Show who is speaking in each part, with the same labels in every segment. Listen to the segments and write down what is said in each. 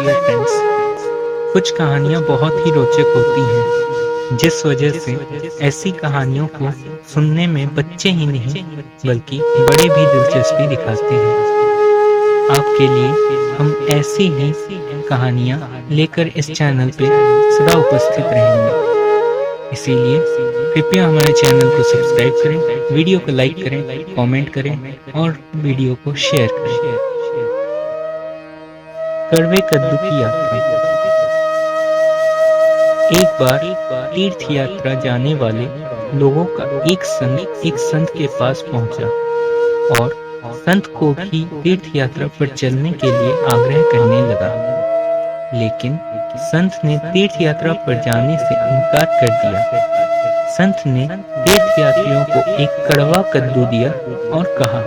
Speaker 1: Dear friends, कुछ कहानियाँ बहुत ही रोचक होती हैं, जिस वजह से ऐसी कहानियों को सुनने में बच्चे ही नहीं बल्कि बड़े भी दिलचस्पी दिखाते हैं। आपके लिए हम ऐसी ही कहानियाँ लेकर इस चैनल पे सदा उपस्थित रहेंगे। इसीलिए कृपया हमारे चैनल को सब्सक्राइब करें, वीडियो को लाइक करें, कमेंट करें और वीडियो को शेयर करें। कड़वे कद्दू की यात्रा। एक बार तीर्थ यात्रा जाने वाले लोगों का एक संत के पास पहुंचा और संत को भी तीर्थ यात्रा पर चलने के लिए आग्रह करने लगा, लेकिन संत ने तीर्थ यात्रा पर जाने से इनकार कर दिया। संत ने तीर्थ यात्रियों को एक कड़वा कद्दू दिया और कहा,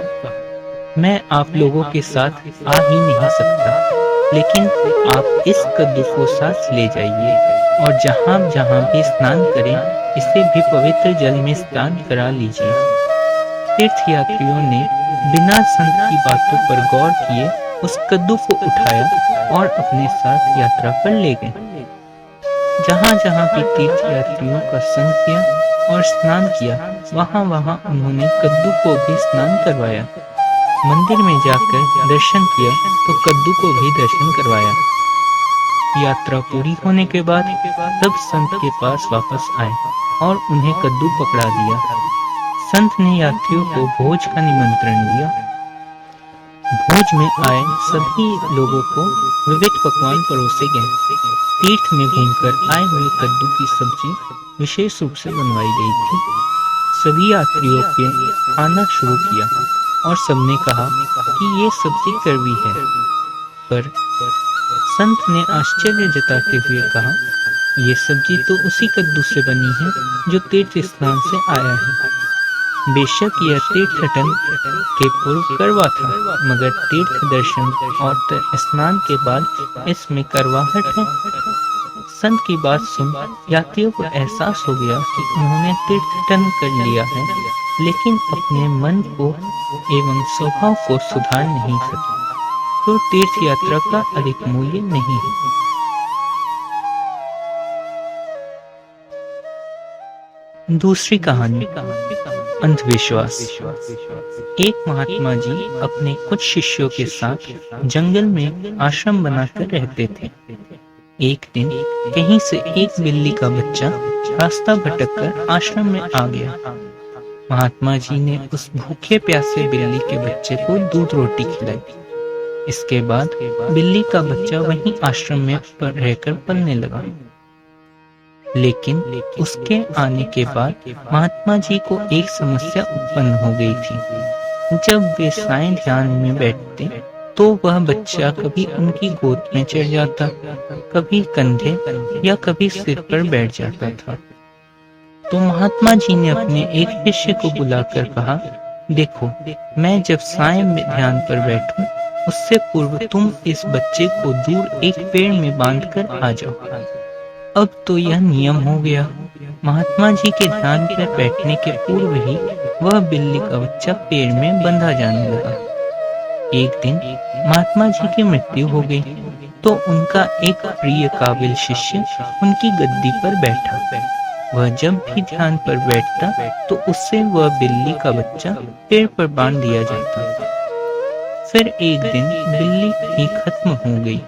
Speaker 1: मैं आप लोगों के साथ आ ही नहीं सकता, लेकिन आप इस कद्दू को साथ ले जाइए और जहाँ जहाँ भी स्नान करें इसे भी पवित्र जल में स्नान करा लीजिए। तीर्थ यात्रियों ने बिना संत की बातों पर गौर किए उस कद्दू को उठाया और अपने साथ यात्रा पर ले गए। जहाँ जहाँ भी तीर्थ यात्रियों का संग किया और स्नान किया, वहाँ वहाँ उन्होंने कद्दू को भी स्नान करवाया। मंदिर में जाकर दर्शन किया तो कद्दू को भी दर्शन करवाया। यात्रा पूरी होने के बाद सब संत के पास वापस आए और उन्हें कद्दू पकड़ा दिया। संत ने यात्रियों को भोज का निमंत्रण दिया। भोज में आए सभी लोगों को विविध पकवान परोसे गए। तीर्थ में घूमकर आए हुए कद्दू की सब्जी विशेष रूप से बनवाई गई थी। सभी यात्रियों के खाना शुरू किया और सबने कहा कि ये सब्जी कड़वी है, पर संत ने आश्चर्य जताते हुए कहा, ये सब्जी तो उसी कद्दू से बनी है जो तीर्थ स्थान से आया है। बेशक यह तीर्थटन के पूर्व कड़वा था, मगर तीर्थ दर्शन और स्नान के बाद इसमें कड़वाहट है। संत की बात सुन यात्रियों को एहसास हो गया कि उन्होंने तीर्थटन कर लिया है, लेकिन अपने मन को एवं स्वभाव को सुधार नहीं सके, तो तीर्थ यात्रा का अधिक मूल्य नहीं है। दूसरी कहानी, अंधविश्वास। एक महात्मा जी अपने कुछ शिष्यों के साथ जंगल में आश्रम बनाकर रहते थे। एक दिन कहीं से एक बिल्ली का बच्चा रास्ता भटककर आश्रम में आ गया। महात्मा जी ने उस भूखे प्यासे बिल्ली के बच्चे को दूध रोटी खिलाई। इसके बाद बिल्ली का बच्चा वहीं आश्रम में रहकर पलने लगा। लेकिन उसके आने के बाद महात्मा जी को एक समस्या उत्पन्न हो गई थी। जब वे सायं ध्यान में बैठते तो वह बच्चा कभी उनकी गोद में चढ़ जाता, कभी कंधे या कभी सिर पर बैठ जाता था। तो महात्मा जी ने अपने एक शिष्य को बुलाकर कहा, देखो, मैं जब सायं ध्यान पर बैठूं उससे पूर्व तुम इस बच्चे को दूर एक पेड़ में बांधकर आ जाओ। अब तो यह नियम हो गया। महात्मा जी के ध्यान पर बैठने के पूर्व ही वह बिल्ली का बच्चा पेड़ में बंधा जाने लगा। एक दिन महात्मा जी की मृत्यु हो गई तो उनका एक प्रिय काबिल शिष्य उनकी गद्दी पर बैठा। वह जब भी ध्यान पर बैठता तो उससे वह बिल्ली का बच्चा पेड़ पर बांध दिया जाता। फिर एक दिन बिल्ली ही खत्म हो गई।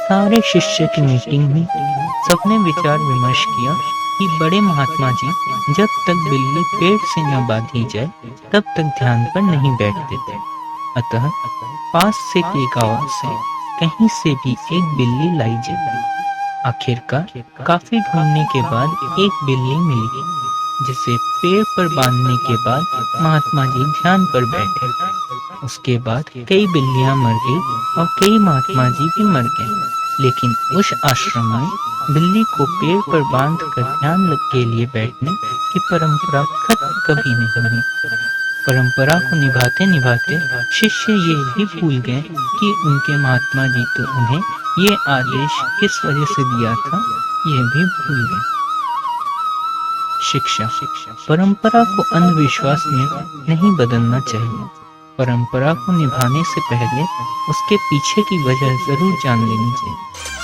Speaker 1: सारे शिष्य की मीटिंग हुई। सबने विचार विमर्श किया कि बड़े महात्मा जी जब तक बिल्ली पेड़ से न बांधी जाए तब तक ध्यान पर नहीं बैठते थे। अतः पास से के गांव से कहीं से भी एक बिल्ली लाई जाए। आखिरकार काफी ढूंढने के बाद एक बिल्ली मिली, जिसे पेड़ पर बांधने के बाद महात्मा जी ध्यान पर बैठे। उसके बाद कई बिल्लियां मर गई और कई महात्मा जी भी मर गए, लेकिन उस आश्रम में बिल्ली को पेड़ पर बांधकर ध्यान के लिए बैठने की परंपरा खत्म कभी नहीं हुई। परंपरा को निभाते निभाते शिष्य ये भी भूल गए कि उनके महात्मा जी तो उन्हें ये आदेश किस वजह से दिया था, यह भी भूल गए। शिक्षा। परंपरा को अंधविश्वास में नहीं बदलना चाहिए। परंपरा को निभाने से पहले उसके पीछे की वजह जरूर जान लेनी चाहिए।